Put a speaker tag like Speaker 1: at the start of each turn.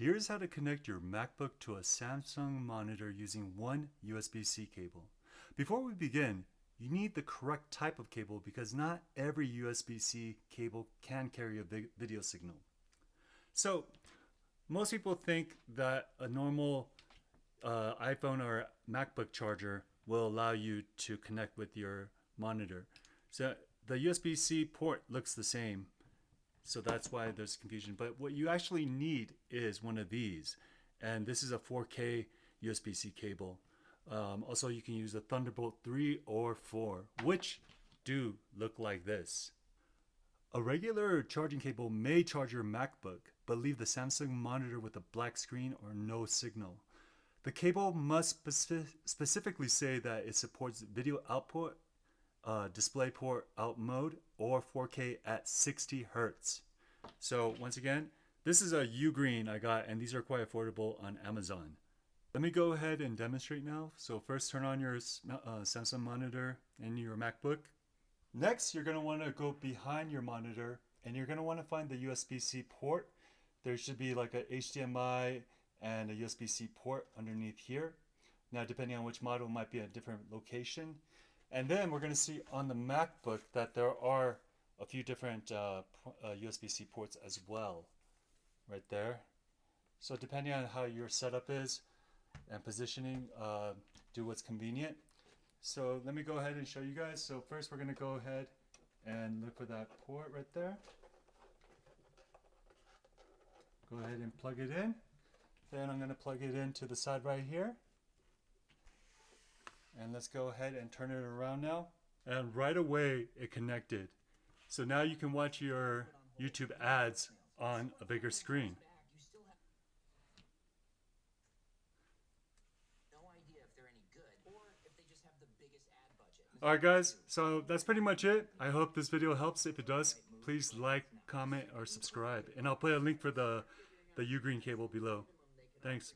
Speaker 1: Here's how to connect your MacBook to a Samsung monitor using one USB-C cable. Before we begin, you need the correct type of cable because not every USB-C cable can carry a video signal. So most people think that a normal iPhone or MacBook charger will allow you to connect with your monitor. So the USB-C port looks the same, so that's why there's confusion. But what you actually need is one of these, and this is a 4K USB-C cable. Also, you can use a Thunderbolt 3 or 4, which do look like this. A regular charging cable may charge your MacBook, but leave the Samsung monitor with a black screen or no signal. The cable must specifically say that it supports video output, DisplayPort out mode, or 4K at 60 Hertz. So once again, this is a U-Green I got, and these are quite affordable on Amazon. Let me go ahead and demonstrate now. So first turn on your Samsung monitor and your MacBook. Next, you're going to want to go behind your monitor and you're going to want to find the USB-C port. There should be like a HDMI and a USB-C port underneath here. Now, depending on which model, it might be a different location. And then we're going to see on the MacBook that there are a few different USB-C ports as well, right there. So depending on how your setup is and positioning, do what's convenient. So let me go ahead and show you guys. So first we're going to go ahead and look for that port right there. Go ahead and plug it in. Then I'm going to plug it into the side right here. And let's go ahead and turn it around now. And right away it connected. So now you can watch your YouTube ads on a bigger screen. Alright guys, so that's pretty much it. I hope this video helps. If it does, please like, comment, or subscribe. And I'll put a link for the U-Green cable below. Thanks.